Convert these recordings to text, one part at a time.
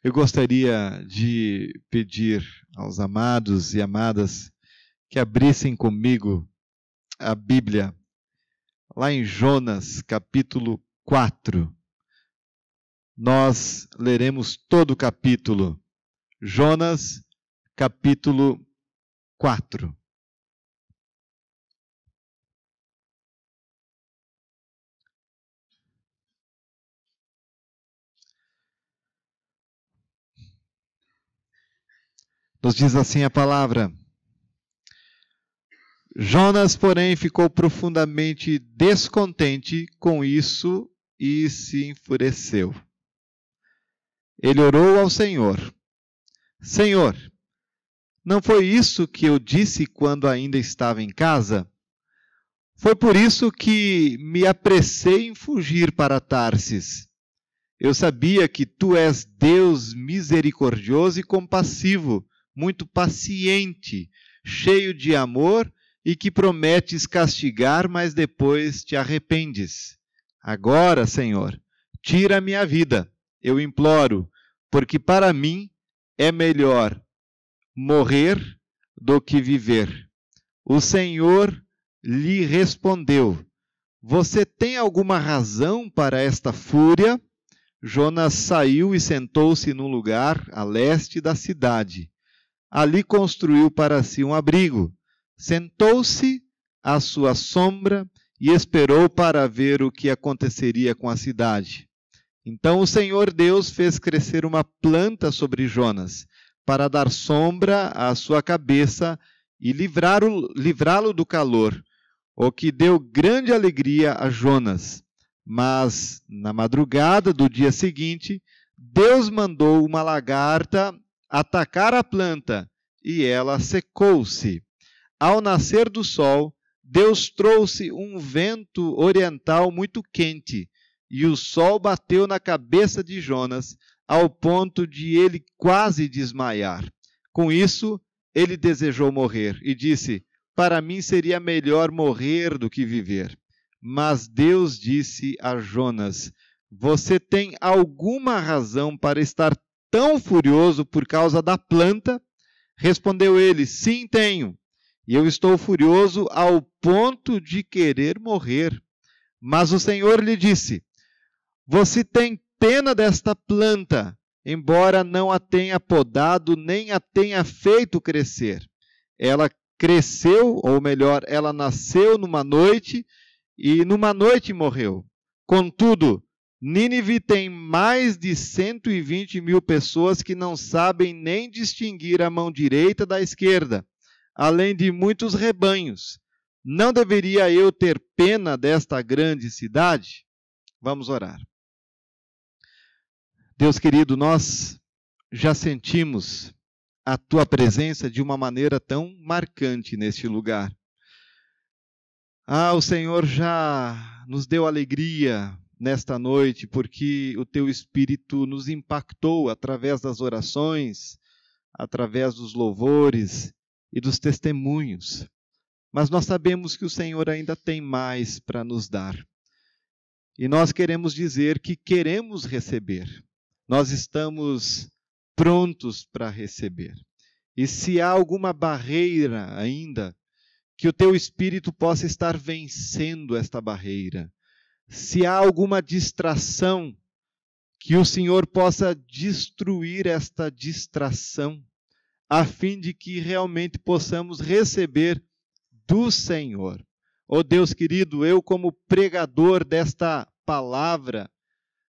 Eu gostaria de pedir aos amados e amadas que abrissem comigo a Bíblia, lá em Jonas, capítulo 4. Nós leremos todo o capítulo. Jonas, capítulo 4. Nos diz assim a palavra: Jonas, porém, ficou profundamente descontente com isso e se enfureceu. Ele orou ao Senhor: Senhor, não foi isso que eu disse quando ainda estava em casa? Foi por isso que me apressei em fugir para Tarsis. Eu sabia que tu és Deus misericordioso e compassivo, muito paciente, cheio de amor e que prometes castigar, mas depois te arrependes. Agora, Senhor, tira a minha vida, eu imploro, porque para mim é melhor morrer do que viver. O Senhor lhe respondeu: Você tem alguma razão para esta fúria? Jonas saiu e sentou-se num lugar a leste da cidade. Ali construiu para si um abrigo. Sentou-se à sua sombra e esperou para ver o que aconteceria com a cidade. Então o Senhor Deus fez crescer uma planta sobre Jonas, para dar sombra à sua cabeça e livrá-lo do calor, o que deu grande alegria a Jonas. Mas, na madrugada do dia seguinte, Deus mandou uma lagarta atacar a planta e ela secou-se. Ao nascer do sol, Deus trouxe um vento oriental muito quente e o sol bateu na cabeça de Jonas ao ponto de ele quase desmaiar. Com isso, ele desejou morrer e disse: Para mim seria melhor morrer do que viver. Mas Deus disse a Jonas: Você tem alguma razão para estar tão furioso por causa da planta? Respondeu ele: Sim, tenho. E eu estou furioso ao ponto de querer morrer. Mas o Senhor lhe disse: Você tem pena desta planta, embora não a tenha podado nem a tenha feito crescer. Ela cresceu, ou melhor, ela nasceu numa noite e numa noite morreu. Contudo, Nínive tem mais de 120.000 pessoas que não sabem nem distinguir a mão direita da esquerda, além de muitos rebanhos. Não deveria eu ter pena desta grande cidade? Vamos orar. Deus querido, nós já sentimos a tua presença de uma maneira tão marcante neste lugar. O Senhor já nos deu alegria nesta noite, porque o teu Espírito nos impactou através das orações, através dos louvores e dos testemunhos. Mas nós sabemos que o Senhor ainda tem mais para nos dar. E nós queremos dizer que queremos receber. Nós estamos prontos para receber. E se há alguma barreira ainda, que o teu Espírito possa estar vencendo esta barreira. Se há alguma distração, que o Senhor possa destruir esta distração, a fim de que realmente possamos receber do Senhor. Oh Deus querido, eu como pregador desta palavra,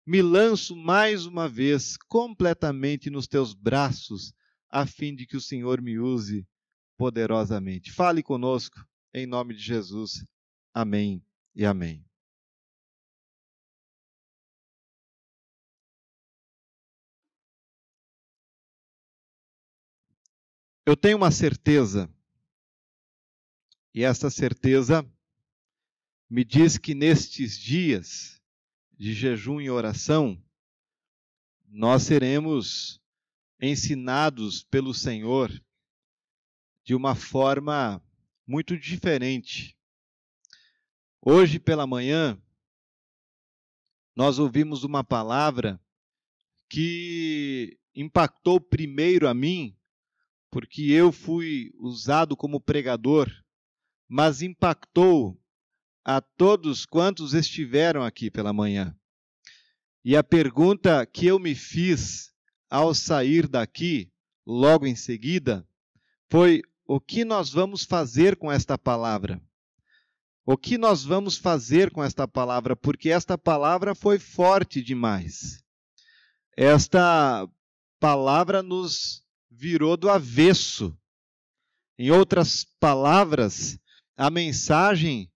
me lanço mais uma vez completamente nos teus braços, a fim de que o Senhor me use poderosamente. Fale conosco, em nome de Jesus. Amém e amém. Eu tenho uma certeza, e essa certeza me diz que nestes dias de jejum e oração, nós seremos ensinados pelo Senhor de uma forma muito diferente. Hoje pela manhã, nós ouvimos uma palavra que impactou primeiro a mim, porque eu fui usado como pregador, mas impactou a todos quantos estiveram aqui pela manhã. E a pergunta que eu me fiz ao sair daqui, logo em seguida, foi: o que nós vamos fazer com esta palavra? O que nós vamos fazer com esta palavra? Porque esta palavra foi forte demais. Esta palavra nos virou do avesso. Em outras palavras, a mensagem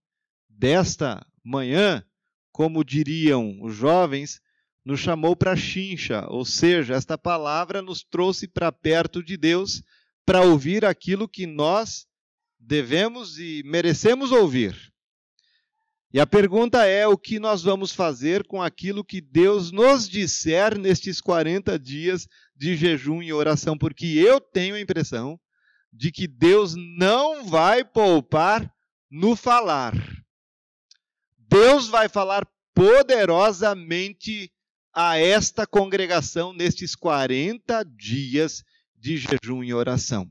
desta manhã, como diriam os jovens, nos chamou para a chincha, ou seja, esta palavra nos trouxe para perto de Deus para ouvir aquilo que nós devemos e merecemos ouvir. E a pergunta é: o que nós vamos fazer com aquilo que Deus nos disser nestes 40 dias de jejum e oração? Porque eu tenho a impressão de que Deus não vai poupar no falar. Deus vai falar poderosamente a esta congregação nestes 40 dias de jejum e oração.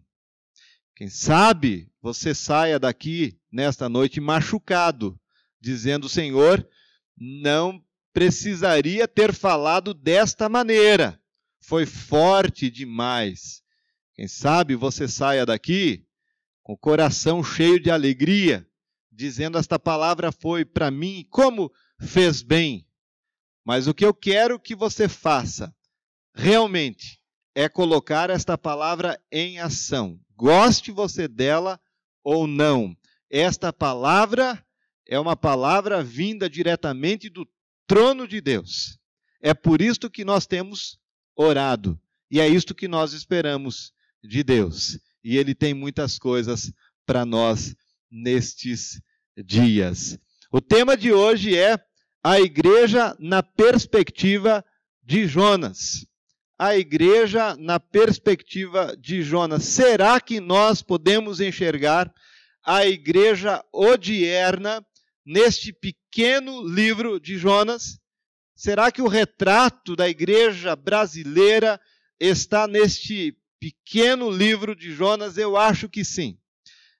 Quem sabe você saia daqui nesta noite machucado, dizendo: Senhor, não precisaria ter falado desta maneira, foi forte demais. Quem sabe você saia daqui com o coração cheio de alegria, dizendo: esta palavra foi para mim, como fez bem. Mas o que eu quero que você faça, realmente, é colocar esta palavra em ação. Goste você dela ou não. Esta palavra é uma palavra vinda diretamente do trono de Deus. É por isto que nós temos orado. E é isto que nós esperamos de Deus. E Ele tem muitas coisas para nós nestes dias. O tema de hoje é a igreja na perspectiva de Jonas. A igreja na perspectiva de Jonas. Será que nós podemos enxergar a igreja odierna neste pequeno livro de Jonas? Será que o retrato da igreja brasileira está neste pequeno livro de Jonas? Eu acho que sim.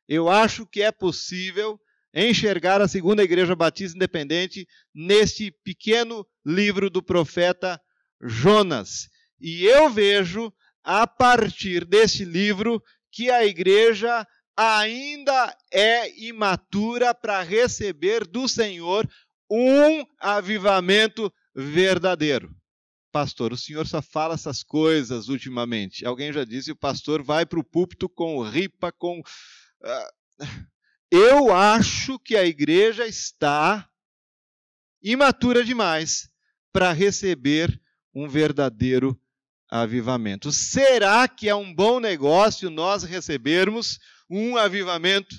Eu acho que é possível enxergar a Segunda Igreja Batista Independente neste pequeno livro do profeta Jonas. E eu vejo, a partir desse livro, que a igreja ainda é imatura para receber do Senhor um avivamento verdadeiro. Pastor, o senhor só fala essas coisas ultimamente. Alguém já disse: o pastor vai para o púlpito com ripa, com... Eu acho que a igreja está imatura demais para receber um verdadeiro avivamento. Será que é um bom negócio nós recebermos um avivamento?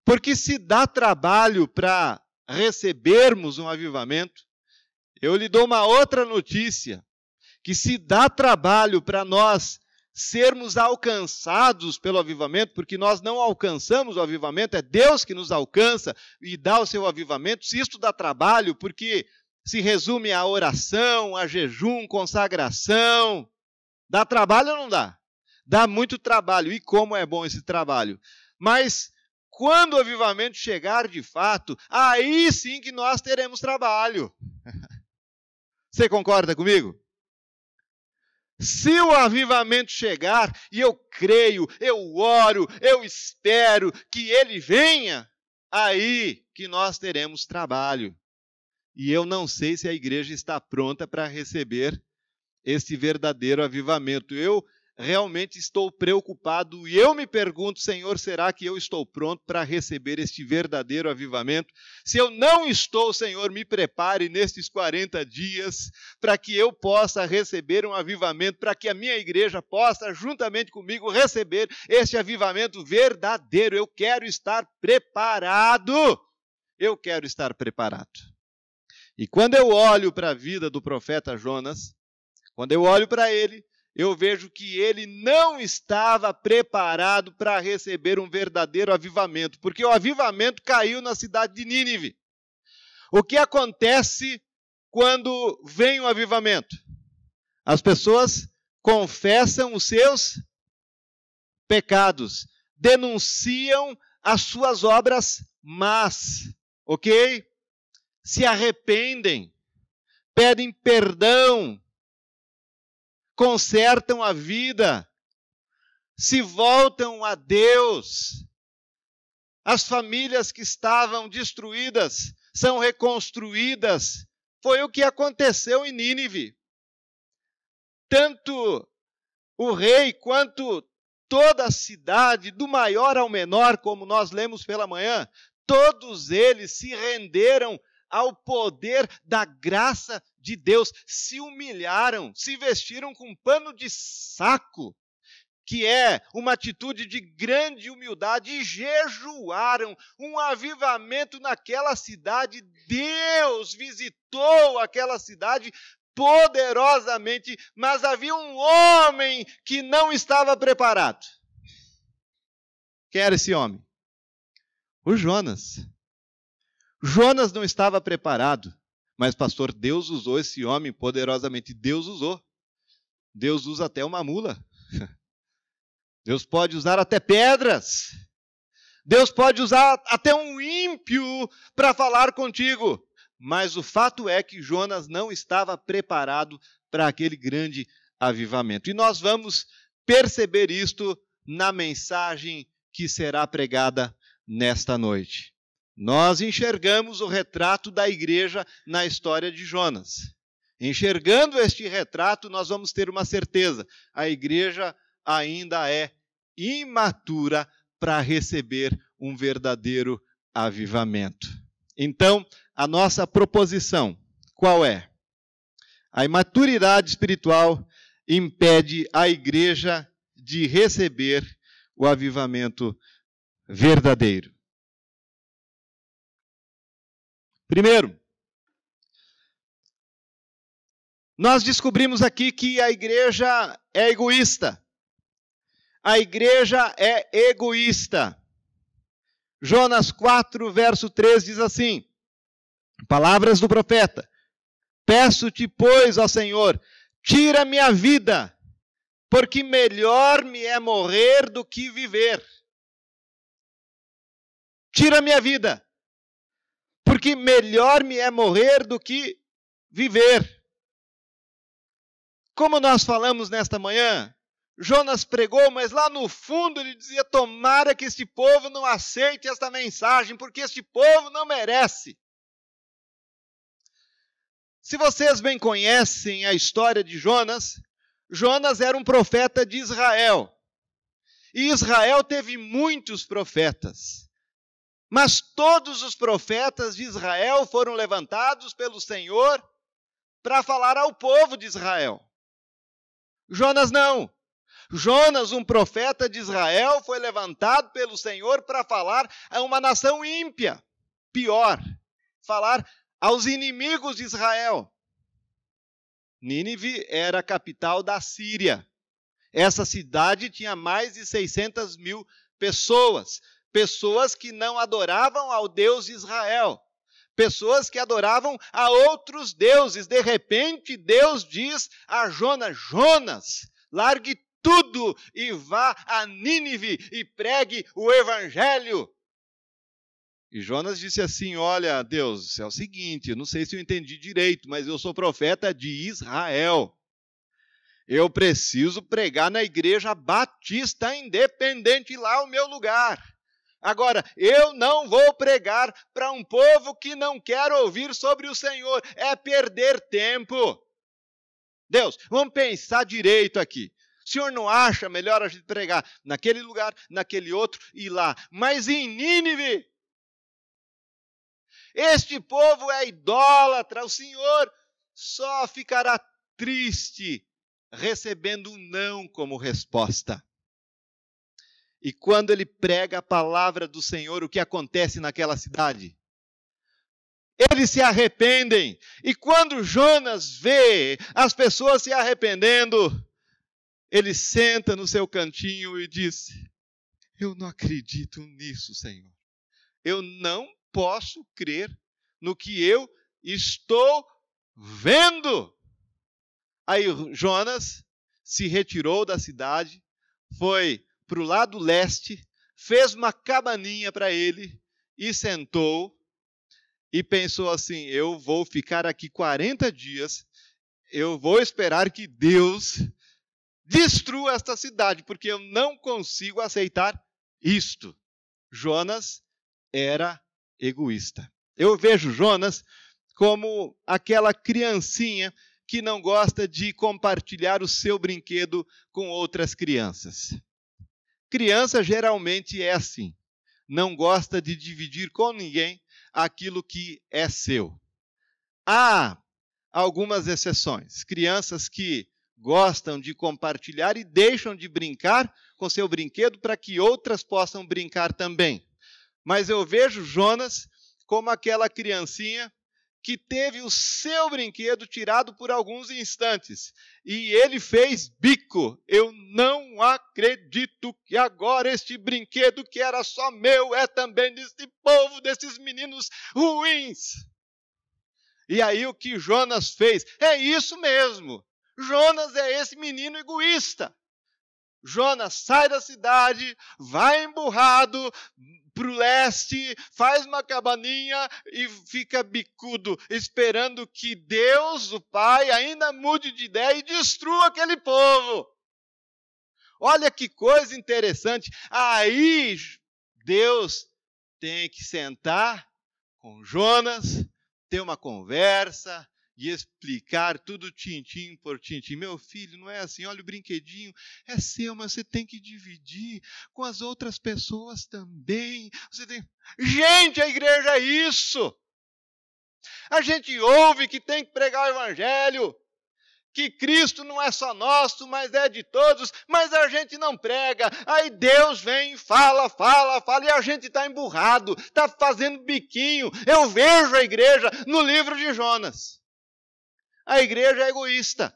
Porque se dá trabalho para recebermos um avivamento, eu lhe dou uma outra notícia, que se dá trabalho para nós sermos alcançados pelo avivamento, porque nós não alcançamos o avivamento, é Deus que nos alcança e dá o seu avivamento. Se isto dá trabalho, porque se resume a oração, a jejum, consagração, dá trabalho ou não dá? Dá muito trabalho, e como é bom esse trabalho. Mas quando o avivamento chegar de fato, aí sim que nós teremos trabalho. Você concorda comigo? Se o avivamento chegar, e eu creio, eu oro, eu espero que ele venha, aí que nós teremos trabalho. E eu não sei se a igreja está pronta para receber esse verdadeiro avivamento. Eu realmente estou preocupado e eu me pergunto: Senhor, será que eu estou pronto para receber este verdadeiro avivamento? Se eu não estou, Senhor, me prepare nestes 40 dias para que eu possa receber um avivamento, para que a minha igreja possa, juntamente comigo, receber este avivamento verdadeiro. Eu quero estar preparado. Eu quero estar preparado. E quando eu olho para a vida do profeta Jonas, quando eu olho para ele, eu vejo que ele não estava preparado para receber um verdadeiro avivamento, porque o avivamento caiu na cidade de Nínive. O que acontece quando vem o avivamento? As pessoas confessam os seus pecados, denunciam as suas obras más, ok? Se arrependem, pedem perdão, consertam a vida, se voltam a Deus. As famílias que estavam destruídas são reconstruídas. Foi o que aconteceu em Nínive. Tanto o rei quanto toda a cidade, do maior ao menor, como nós lemos pela manhã, todos eles se renderam ao poder da graça de Deus, se humilharam, se vestiram com pano de saco, que é uma atitude de grande humildade, e jejuaram. Um avivamento naquela cidade. Deus visitou aquela cidade poderosamente, mas havia um homem que não estava preparado. Quem era esse homem? O Jonas. Jonas não estava preparado, mas, pastor, Deus usou esse homem poderosamente. Deus usou. Deus usa até uma mula. Deus pode usar até pedras. Deus pode usar até um ímpio para falar contigo. Mas o fato é que Jonas não estava preparado para aquele grande avivamento. E nós vamos perceber isto na mensagem que será pregada nesta noite. Nós enxergamos o retrato da igreja na história de Jonas. Enxergando este retrato, nós vamos ter uma certeza: a igreja ainda é imatura para receber um verdadeiro avivamento. Então, a nossa proposição, qual é? A imaturidade espiritual impede a igreja de receber o avivamento verdadeiro. Primeiro, nós descobrimos aqui que a igreja é egoísta. A igreja é egoísta. Jonas 4, verso 3 diz assim, palavras do profeta: peço-te, pois, ó Senhor, tira minha vida, porque melhor me é morrer do que viver. Tira minha vida, porque melhor me é morrer do que viver. Como nós falamos nesta manhã, Jonas pregou, mas lá no fundo ele dizia: tomara que este povo não aceite esta mensagem, porque este povo não merece. Se vocês bem conhecem a história de Jonas, Jonas era um profeta de Israel. E Israel teve muitos profetas. Mas todos os profetas de Israel foram levantados pelo Senhor para falar ao povo de Israel. Jonas não. Jonas, um profeta de Israel, foi levantado pelo Senhor para falar a uma nação ímpia. Pior, falar aos inimigos de Israel. Nínive era a capital da Síria. Essa cidade tinha mais de 600 mil pessoas. Pessoas que não adoravam ao Deus de Israel. Pessoas que adoravam a outros deuses. De repente, Deus diz a Jonas: Jonas, largue tudo e vá a Nínive e pregue o evangelho. E Jonas disse assim: olha, Deus, é o seguinte, eu não sei se eu entendi direito, mas eu sou profeta de Israel. Eu preciso pregar na igreja batista independente, lá é o meu lugar. Agora, eu não vou pregar para um povo que não quer ouvir sobre o Senhor. É perder tempo. Deus, vamos pensar direito aqui. O Senhor não acha melhor a gente pregar naquele lugar, naquele outro e lá? Mas em Nínive, este povo é idólatra. O Senhor só ficará triste recebendo um não como resposta. E quando ele prega a palavra do Senhor, o que acontece naquela cidade? Eles se arrependem. E quando Jonas vê as pessoas se arrependendo, ele senta no seu cantinho e diz: eu não acredito nisso, Senhor. Eu não posso crer no que eu estou vendo. Aí Jonas se retirou da cidade, foi para o lado leste, fez uma cabaninha para ele e sentou e pensou assim: eu vou ficar aqui 40 dias, eu vou esperar que Deus destrua esta cidade, porque eu não consigo aceitar isto. Jonas era egoísta. Eu vejo Jonas como aquela criancinha que não gosta de compartilhar o seu brinquedo com outras crianças. Criança geralmente é assim, não gosta de dividir com ninguém aquilo que é seu. Há algumas exceções, crianças que gostam de compartilhar e deixam de brincar com seu brinquedo para que outras possam brincar também. Mas eu vejo Jonas como aquela criancinha que teve o seu brinquedo tirado por alguns instantes. E ele fez bico. Eu não acredito que agora este brinquedo que era só meu é também desse povo, desses meninos ruins. E aí o que Jonas fez? É isso mesmo. Jonas é esse menino egoísta. Jonas sai da cidade, vai emburrado para o leste, faz uma cabaninha e fica bicudo, esperando que Deus, o Pai, ainda mude de ideia e destrua aquele povo. Olha que coisa interessante. Aí Deus tem que sentar com Jonas, ter uma conversa e explicar tudo tintim por tintim. Meu filho, não é assim, olha o brinquedinho, é seu, mas você tem que dividir com as outras pessoas também. Gente, a igreja é isso. A gente ouve que tem que pregar o evangelho, que Cristo não é só nosso, mas é de todos, mas a gente não prega. Aí Deus vem, fala, e a gente está emburrado, está fazendo biquinho. Eu vejo a igreja no livro de Jonas. A igreja é egoísta.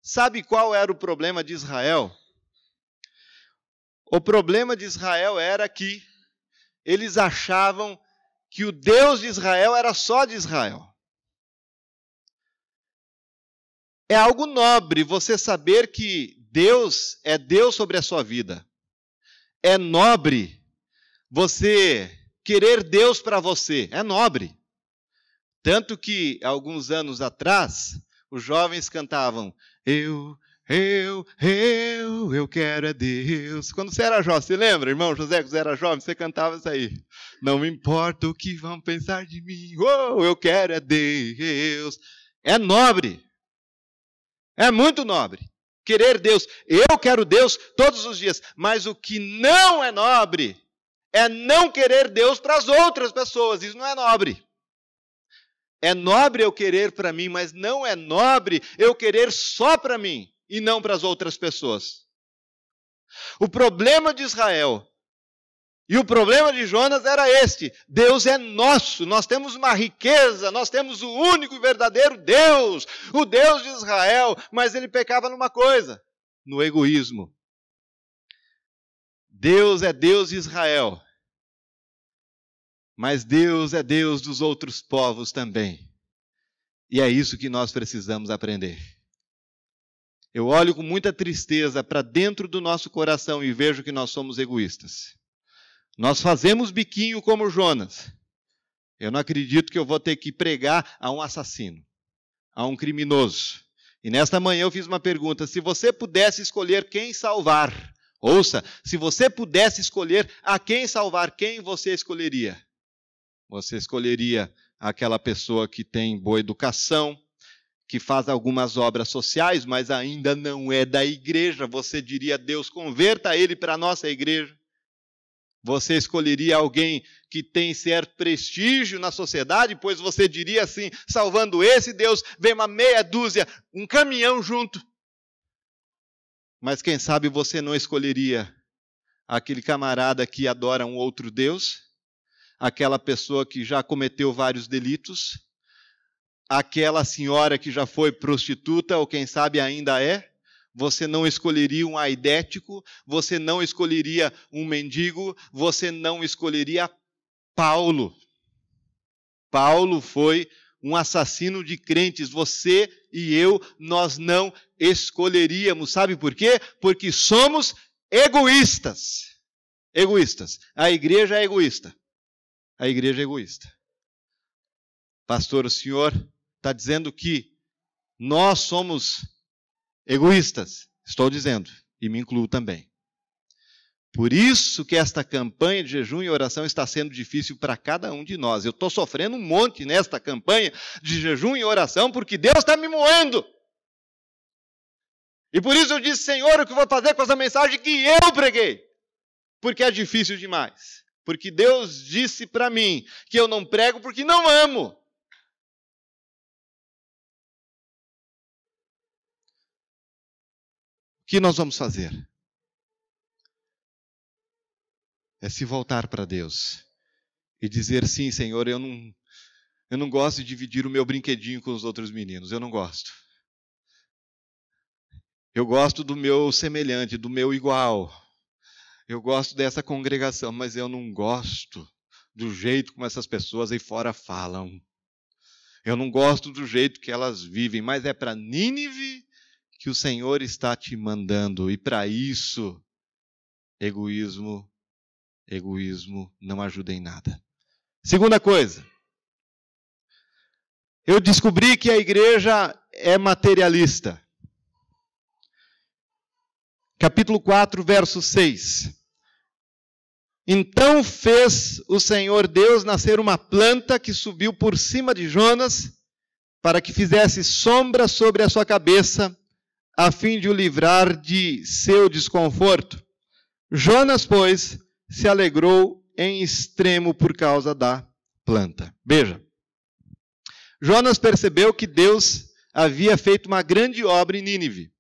Sabe qual era o problema de Israel? O problema de Israel era que eles achavam que o Deus de Israel era só de Israel. É algo nobre você saber que Deus é Deus sobre a sua vida. É nobre você querer Deus para você. É nobre. Tanto que, alguns anos atrás, os jovens cantavam: eu quero é Deus. Quando você era jovem, você lembra, irmão José, quando você era jovem, você cantava isso aí. Não me importa o que vão pensar de mim, eu quero é Deus. É nobre. É muito nobre. Querer Deus. Eu quero Deus todos os dias. Mas o que não é nobre é não querer Deus para as outras pessoas. Isso não é nobre. É nobre eu querer para mim, mas não é nobre eu querer só para mim e não para as outras pessoas. O problema de Israel e o problema de Jonas era este: Deus é nosso, nós temos uma riqueza, nós temos o único e verdadeiro Deus, o Deus de Israel, mas ele pecava numa coisa, no egoísmo. Deus é Deus de Israel, mas Deus é Deus dos outros povos também. E é isso que nós precisamos aprender. Eu olho com muita tristeza para dentro do nosso coração e vejo que nós somos egoístas. Nós fazemos biquinho como Jonas. Eu não acredito que eu vou ter que pregar a um assassino, a um criminoso. E nesta manhã eu fiz uma pergunta: se você pudesse escolher quem salvar, ouça, se você pudesse escolher a quem salvar, quem você escolheria? Você escolheria aquela pessoa que tem boa educação, que faz algumas obras sociais, mas ainda não é da igreja. Você diria: Deus, converta ele para a nossa igreja. Você escolheria alguém que tem certo prestígio na sociedade, pois você diria assim: salvando esse, Deus, vem uma meia dúzia, um caminhão junto. Mas quem sabe você não escolheria aquele camarada que adora um outro Deus, aquela pessoa que já cometeu vários delitos, aquela senhora que já foi prostituta, ou quem sabe ainda é. Você não escolheria um aidético, você não escolheria um mendigo, você não escolheria Paulo. Paulo foi um assassino de crentes. Você e eu, nós não escolheríamos. Sabe por quê? Porque somos egoístas. Egoístas. A igreja é egoísta. A igreja é egoísta. Pastor, o senhor está dizendo que nós somos egoístas. Estou dizendo, e me incluo também. Por isso que esta campanha de jejum e oração está sendo difícil para cada um de nós. Eu estou sofrendo um monte nesta campanha de jejum e oração porque Deus está me moendo. E por isso eu disse, Senhor, o que eu vou fazer com essa mensagem que eu preguei? Porque é difícil demais. Porque Deus disse para mim que eu não prego porque não amo. O que nós vamos fazer? É se voltar para Deus e dizer, sim, Senhor, eu não gosto de dividir o meu brinquedinho com os outros meninos, eu não gosto. Eu gosto do meu semelhante, do meu igual. Eu gosto dessa congregação, mas eu não gosto do jeito como essas pessoas aí fora falam. Eu não gosto do jeito que elas vivem, mas é para Nínive que o Senhor está te mandando. E para isso, egoísmo não ajuda em nada. Segunda coisa, eu descobri que a igreja é materialista. Capítulo 4, verso 6. Então fez o Senhor Deus nascer uma planta que subiu por cima de Jonas, para que fizesse sombra sobre a sua cabeça, a fim de o livrar de seu desconforto. Jonas, pois, se alegrou em extremo por causa da planta. Veja, Jonas percebeu que Deus havia feito uma grande obra em Nínive.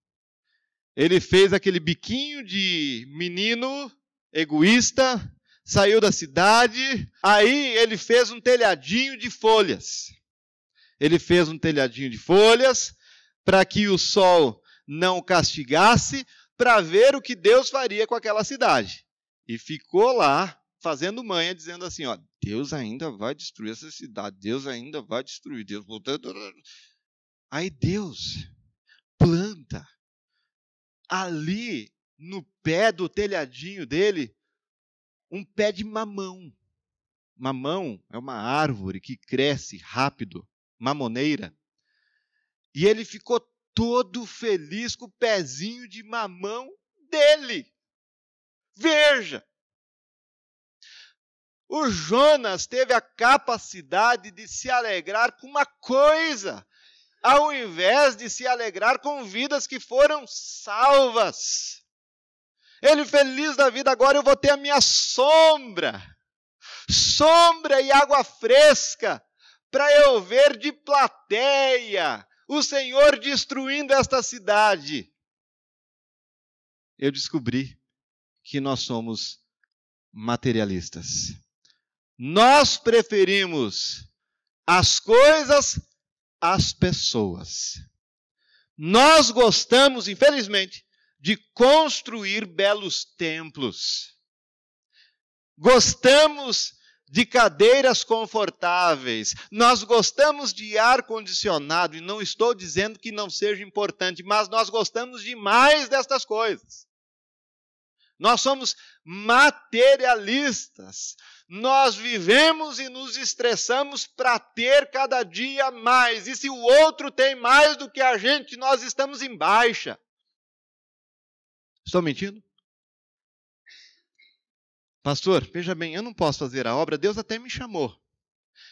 Ele fez aquele biquinho de menino egoísta, saiu da cidade, aí ele fez um telhadinho de folhas. Ele fez um telhadinho de folhas para que o sol não o castigasse, para ver o que Deus faria com aquela cidade. E ficou lá, fazendo manha, dizendo assim, ó, Deus ainda vai destruir essa cidade, Deus ainda vai destruir, Deus... Aí Deus planta ali no pé do telhadinho dele um pé de mamão. Mamão é uma árvore que cresce rápido, mamoneira. E ele ficou todo feliz com o pezinho de mamão dele. Veja! O Jonas teve a capacidade de se alegrar com uma coisa, ao invés de se alegrar com vidas que foram salvas. Ele feliz da vida, agora eu vou ter a minha sombra. Sombra e água fresca, para eu ver de plateia o Senhor destruindo esta cidade. Eu descobri que nós somos materialistas. Nós preferimos as coisas às pessoas. Nós gostamos, infelizmente, de construir belos templos. Gostamos de cadeiras confortáveis. Nós gostamos de ar-condicionado, e não estou dizendo que não seja importante, mas nós gostamos demais destas coisas. Nós somos materialistas. Nós vivemos e nos estressamos para ter cada dia mais. E se o outro tem mais do que a gente, nós estamos em baixa. Estou mentindo? Pastor, veja bem, eu não posso fazer a obra, Deus até me chamou.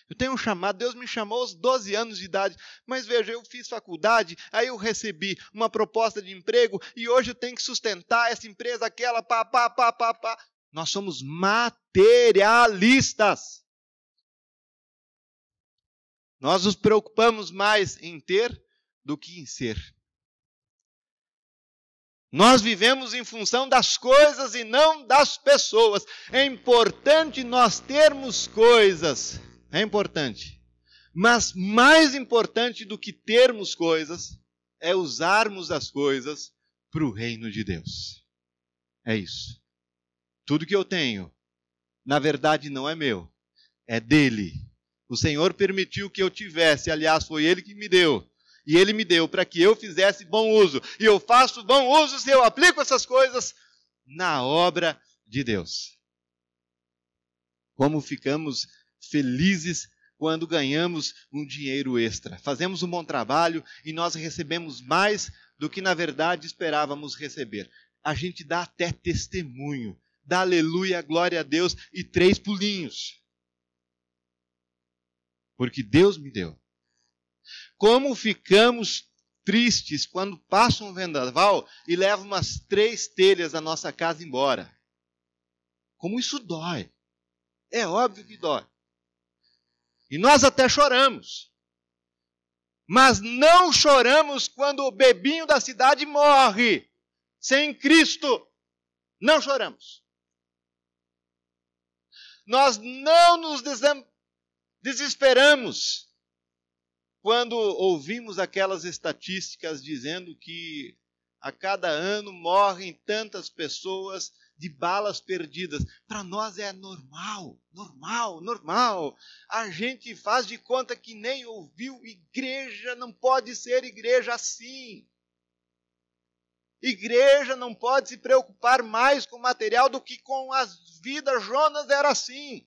Eu tenho um chamado, Deus me chamou aos 12 anos de idade, mas veja, eu fiz faculdade, aí eu recebi uma proposta de emprego e hoje eu tenho que sustentar essa empresa, aquela, pá. Nós somos materialistas. Nós nos preocupamos mais em ter do que em ser. Nós vivemos em função das coisas e não das pessoas. É importante nós termos coisas. É importante. Mas mais importante do que termos coisas é usarmos as coisas para o reino de Deus. É isso. Tudo que eu tenho, na verdade, não é meu. É dele. O Senhor permitiu que eu tivesse, aliás, foi Ele que me deu. E Ele me deu para que eu fizesse bom uso. E eu faço bom uso se eu aplico essas coisas na obra de Deus. Como ficamos felizes quando ganhamos um dinheiro extra. Fazemos um bom trabalho e nós recebemos mais do que na verdade esperávamos receber. A gente dá até testemunho. Dá aleluia, glória a Deus e 3 pulinhos. Porque Deus me deu. Como ficamos tristes quando passa um vendaval e leva umas 3 telhas da nossa casa embora. Como isso dói. É óbvio que dói. E nós até choramos. Mas não choramos quando o bebinho da cidade morre. Sem Cristo. Não choramos. Nós não nos desesperamos quando ouvimos aquelas estatísticas dizendo que a cada ano morrem tantas pessoas de balas perdidas. Para nós é normal, normal, normal. A gente faz de conta que nem ouviu. Igreja não pode ser igreja assim. Igreja não pode se preocupar mais com o material do que com as vidas. Jonas era assim.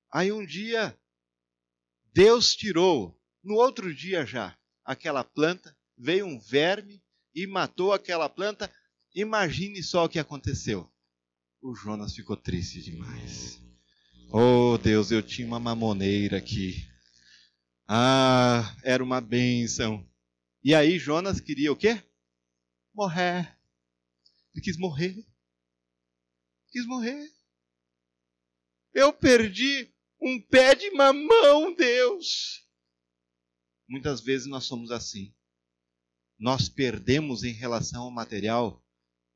Aí um dia, Deus tirou, no outro dia já, aquela planta, veio um verme e matou aquela planta. Imagine só o que aconteceu. O Jonas ficou triste demais. Oh Deus, eu tinha uma mamoneira aqui. Ah, era uma bênção. E aí Jonas queria o quê? Morrer. Ele quis morrer. Quis morrer. Eu perdi um pé de mamão, Deus. Muitas vezes nós somos assim. Nós perdemos em relação ao material,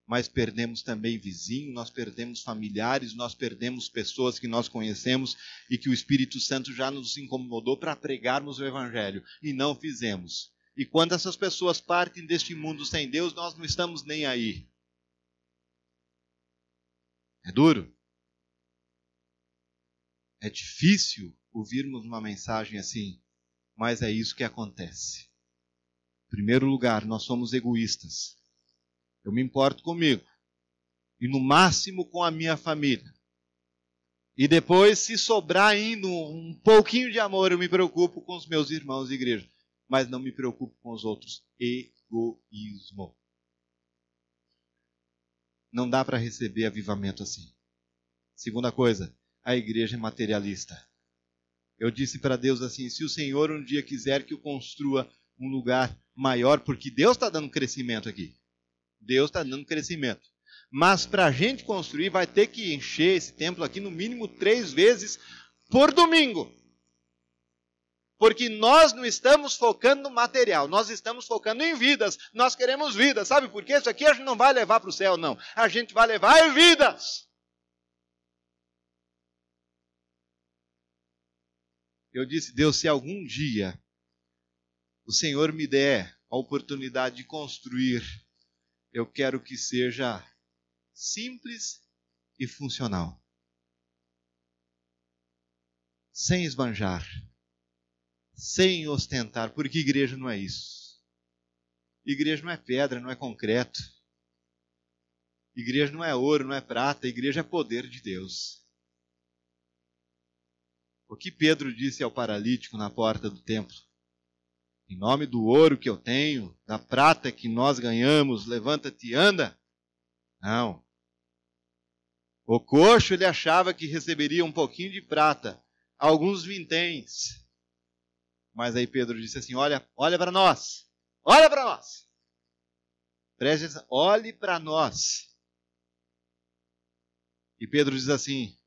mas perdemos também vizinhos, nós perdemos familiares, nós perdemos pessoas que nós conhecemos e que o Espírito Santo já nos incomodou para pregarmos o Evangelho e não fizemos. E quando essas pessoas partem deste mundo sem Deus, nós não estamos nem aí. É duro. É difícil ouvirmos uma mensagem assim, mas é isso que acontece. Em primeiro lugar, nós somos egoístas. Eu me importo comigo. E no máximo com a minha família. E depois, se sobrar ainda um pouquinho de amor, eu me preocupo com os meus irmãos de igreja. Mas não me preocupo com os outros. Egoísmo. Não dá para receber avivamento assim. Segunda coisa, a igreja é materialista. Eu disse para Deus assim, se o Senhor um dia quiser que eu construa um lugar maior, porque Deus está dando crescimento aqui. Deus está dando crescimento. Mas para a gente construir, vai ter que encher esse templo aqui no mínimo 3 vezes por domingo. Porque nós não estamos focando no material, nós estamos focando em vidas. Nós queremos vidas, sabe por quê? Isso aqui a gente não vai levar para o céu, não. A gente vai levar vidas. Eu disse, Deus, se algum dia o Senhor me der a oportunidade de construir, eu quero que seja simples e funcional. Sem esbanjar. Sem ostentar. Porque igreja não é isso. Igreja não é pedra, não é concreto. Igreja não é ouro, não é prata. Igreja é poder de Deus. O que Pedro disse ao paralítico na porta do templo? Em nome do ouro que eu tenho, da prata que nós ganhamos, levanta-te e anda. Não. O coxo, ele achava que receberia um pouquinho de prata, alguns vinténs. Mas aí Pedro disse assim, olha para nós. Olha para nós. Preste atenção, olhe para nós. E Pedro diz assim,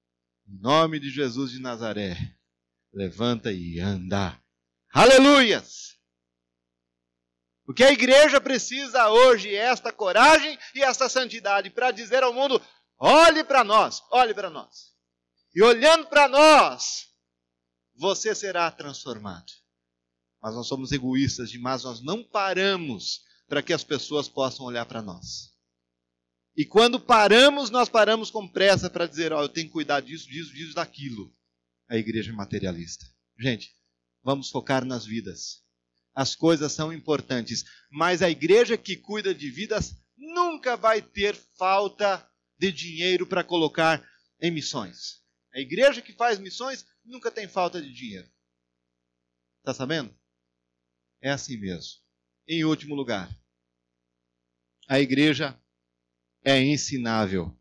em nome de Jesus de Nazaré, levanta e anda. Aleluias! O que a igreja precisa hoje é esta coragem e esta santidade para dizer ao mundo, olhe para nós, olhe para nós. E olhando para nós, você será transformado. Mas nós somos egoístas demais, nós não paramos para que as pessoas possam olhar para nós. E quando paramos, nós paramos com pressa para dizer, eu tenho que cuidar disso, daquilo. a igreja materialista. Gente, vamos focar nas vidas. As coisas são importantes, mas a igreja que cuida de vidas nunca vai ter falta de dinheiro para colocar em missões. A igreja que faz missões nunca tem falta de dinheiro. Está sabendo? É assim mesmo. Em último lugar, a igreja é ensinável.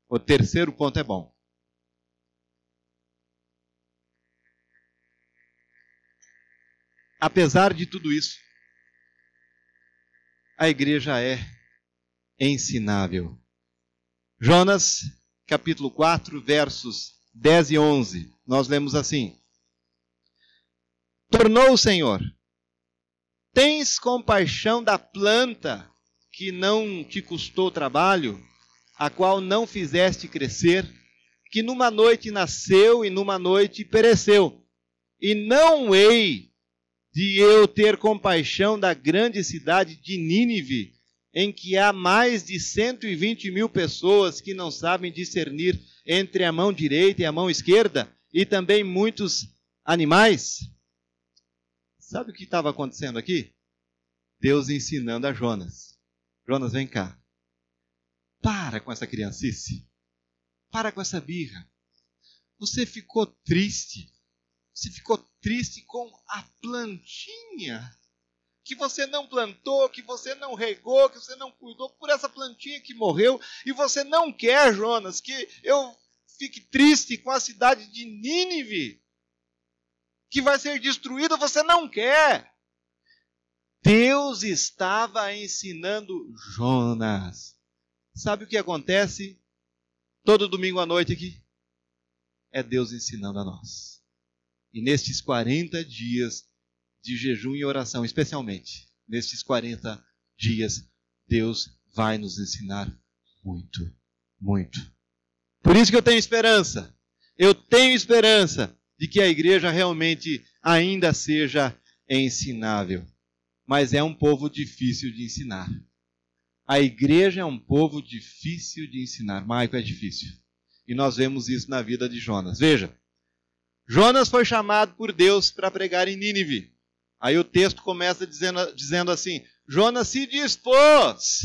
O terceiro ponto é bom. Apesar de tudo isso, a igreja é ensinável. Jonas, capítulo 4, versos 10 e 11. Nós lemos assim: Tornou o Senhor: Tens compaixão da planta que não te custou trabalho, a qual não fizeste crescer, que numa noite nasceu e numa noite pereceu. E não hei de eu ter compaixão da grande cidade de Nínive, em que há mais de 120 mil pessoas que não sabem discernir entre a mão direita e a mão esquerda, e também muitos animais. Sabe o que estava acontecendo aqui? Deus ensinando a Jonas. Jonas, vem cá. Para com essa criancice. Para com essa birra. Você ficou triste. Você ficou triste com a plantinha que você não plantou, que você não regou, que você não cuidou, por essa plantinha que morreu. E você não quer, Jonas, que eu fique triste com a cidade de Nínive, que vai ser destruída. Você não quer. Deus estava ensinando Jonas. Sabe o que acontece todo domingo à noite aqui? É Deus ensinando a nós. E nestes 40 dias de jejum e oração, especialmente, nestes 40 dias, Deus vai nos ensinar muito, muito. Por isso que eu tenho esperança. Eu tenho esperança de que a igreja realmente ainda seja ensinável. Mas é um povo difícil de ensinar. A igreja é um povo difícil de ensinar. Maico, é difícil. E nós vemos isso na vida de Jonas. Veja, Jonas foi chamado por Deus para pregar em Nínive. Aí o texto começa dizendo assim: Jonas se dispôs,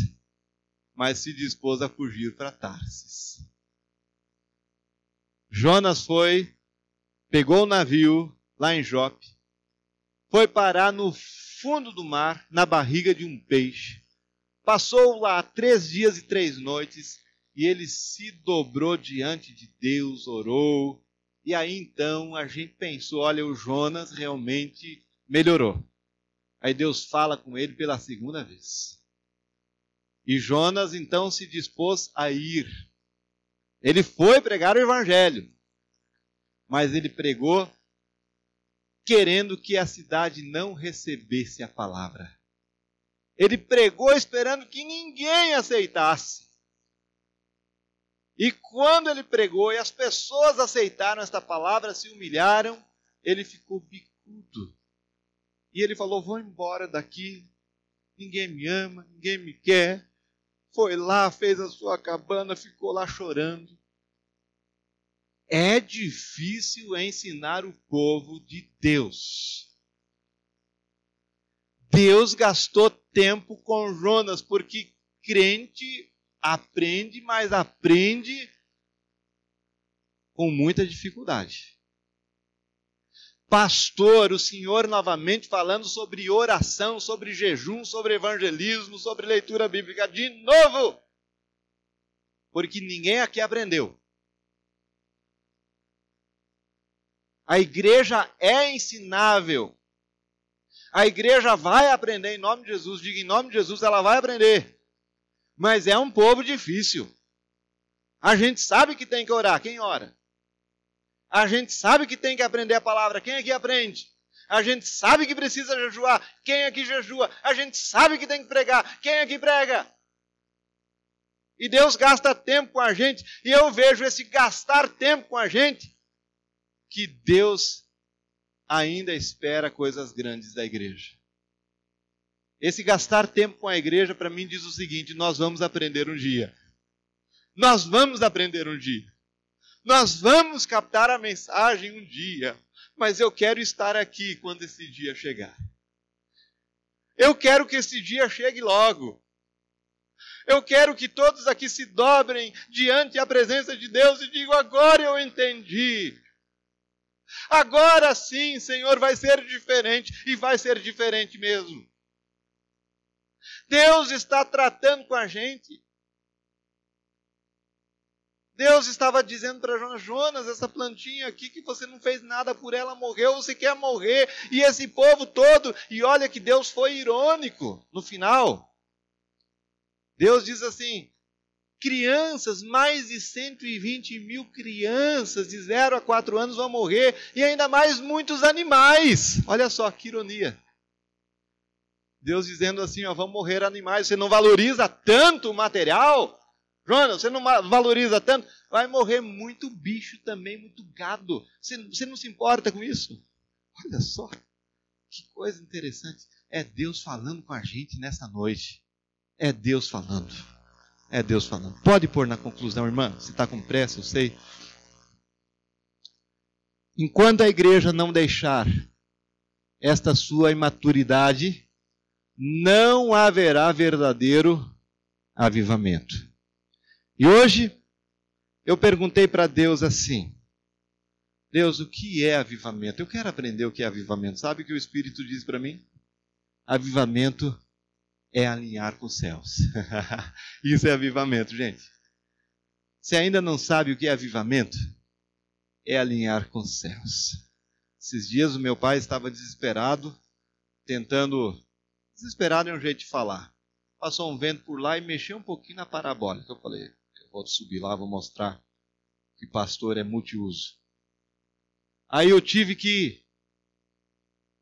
mas se dispôs a fugir para Tarsis. Jonas pegou o navio lá em Jope, foi parar no fundo do mar, na barriga de um peixe. Passou lá 3 dias e 3 noites, e ele se dobrou diante de Deus, orou. E aí então a gente pensou, olha, o Jonas realmente melhorou. Aí Deus fala com ele pela segunda vez. E Jonas então se dispôs a ir. Ele foi pregar o evangelho, mas ele pregou querendo que a cidade não recebesse a palavra. Ele pregou esperando que ninguém aceitasse. E quando ele pregou e as pessoas aceitaram esta palavra, se humilharam, ele ficou bicudo. E ele falou, vou embora daqui, ninguém me ama, ninguém me quer. Foi lá, fez a sua cabana, ficou lá chorando. É difícil ensinar o povo de Deus. Deus gastou tempo com Jonas, porque crente aprende, mas aprende com muita dificuldade. Pastor, o Senhor novamente falando sobre oração, sobre jejum, sobre evangelismo, sobre leitura bíblica de novo. Porque ninguém aqui aprendeu. A igreja é ensinável. A igreja vai aprender em nome de Jesus. Diga, em nome de Jesus ela vai aprender. Mas é um povo difícil. A gente sabe que tem que orar. Quem ora? A gente sabe que tem que aprender a palavra. Quem aqui aprende? A gente sabe que precisa jejuar. Quem aqui jejua? A gente sabe que tem que pregar. Quem aqui prega? E Deus gasta tempo com a gente. E eu vejo esse gastar tempo com a gente, que Deus ainda espera coisas grandes da igreja. Esse gastar tempo com a igreja, para mim, diz o seguinte: nós vamos aprender um dia. Nós vamos aprender um dia. Nós vamos captar a mensagem um dia, mas eu quero estar aqui quando esse dia chegar. Eu quero que esse dia chegue logo. Eu quero que todos aqui se dobrem diante da presença de Deus e digam: agora eu entendi. Agora sim, Senhor, vai ser diferente, e vai ser diferente mesmo. Deus está tratando com a gente. Deus estava dizendo para Jonas: Jonas, essa plantinha aqui que você não fez nada por ela morreu, você quer morrer, e esse povo todo. E olha que Deus foi irônico no final. Deus diz assim: crianças, mais de 120 mil crianças de 0 a 4 anos vão morrer, e ainda mais muitos animais. Olha só que ironia. Deus dizendo assim: ó, vão morrer animais, você não valoriza tanto o material? Jonas, você não valoriza tanto? Vai morrer muito bicho também, muito gado. Você não se importa com isso? Olha só, que coisa interessante. É Deus falando com a gente nessa noite. É Deus falando. É Deus falando. Pode pôr na conclusão, irmã. Você está com pressa, eu sei. Enquanto a igreja não deixar esta sua imaturidade, não haverá verdadeiro avivamento. E hoje, eu perguntei para Deus assim: Deus, o que é avivamento? Eu quero aprender o que é avivamento. Sabe o que o Espírito diz para mim? Avivamento é alinhar com os céus. Isso é avivamento, gente. Se ainda não sabe o que é avivamento, é alinhar com os céus. Esses dias o meu pai estava desesperado, desesperado é um jeito de falar. Passou um vento por lá e mexeu um pouquinho na parabólica. Eu falei: eu vou subir lá, vou mostrar que pastor é multiuso. Aí eu tive que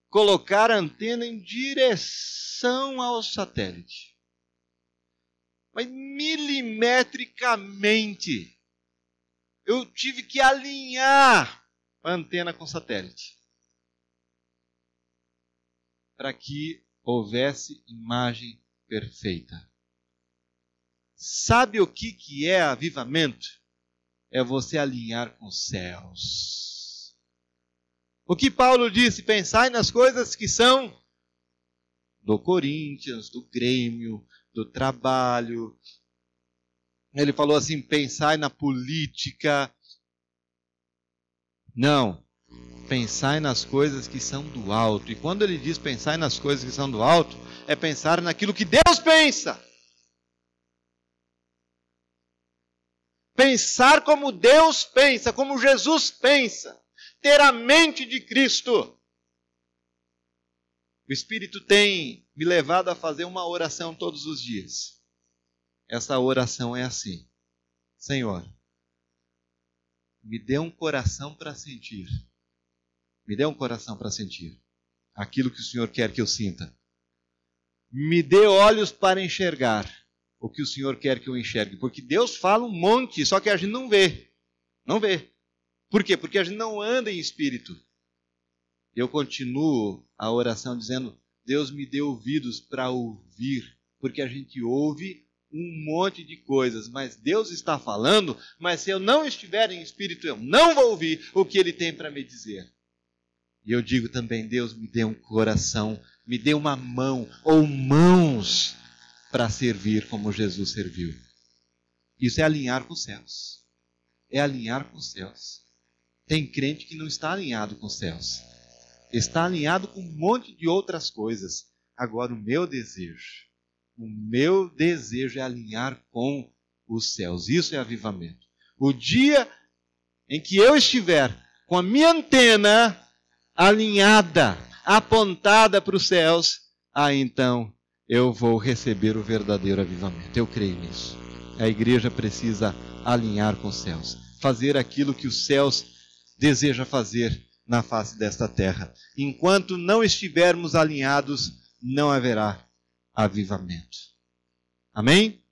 colocar a antena em direção ao satélite. Mas milimetricamente. Eu tive que alinhar a antena com o satélite. Para que houvesse imagem perfeita. Sabe o que é avivamento? É você alinhar com os céus. O que Paulo disse: pensai nas coisas que são do Corinthians, do Grêmio, do trabalho. Ele falou assim: pensai na política. Não, pensai nas coisas que são do alto. E quando ele diz pensai nas coisas que são do alto, é pensar naquilo que Deus pensa. Pensar como Deus pensa, como Jesus pensa. Ter a mente de Cristo. O Espírito tem me levado a fazer uma oração todos os dias. Essa oração é assim: Senhor, me dê um coração para sentir. Me dê um coração para sentir aquilo que o Senhor quer que eu sinta. Me dê olhos para enxergar o que o Senhor quer que eu enxergue. Porque Deus fala um monte, só que a gente não vê. Não vê. Por quê? Porque a gente não anda em espírito. Eu continuo a oração dizendo: Deus me dê ouvidos para ouvir. Porque a gente ouve um monte de coisas, mas Deus está falando, mas se eu não estiver em espírito, eu não vou ouvir o que Ele tem para me dizer. E eu digo também: Deus, me dê um coração, me dê uma mão ou mãos para servir como Jesus serviu. Isso é alinhar com os céus. É alinhar com os céus. Tem crente que não está alinhado com os céus. Está alinhado com um monte de outras coisas. Agora o meu desejo é alinhar com os céus. Isso é avivamento. O dia em que eu estiver com a minha antena alinhada, apontada para os céus, aí então eu vou receber o verdadeiro avivamento. Eu creio nisso. A igreja precisa alinhar com os céus. Fazer aquilo que os céus deseja fazer na face desta terra. Enquanto não estivermos alinhados, não haverá avivamento. Amém?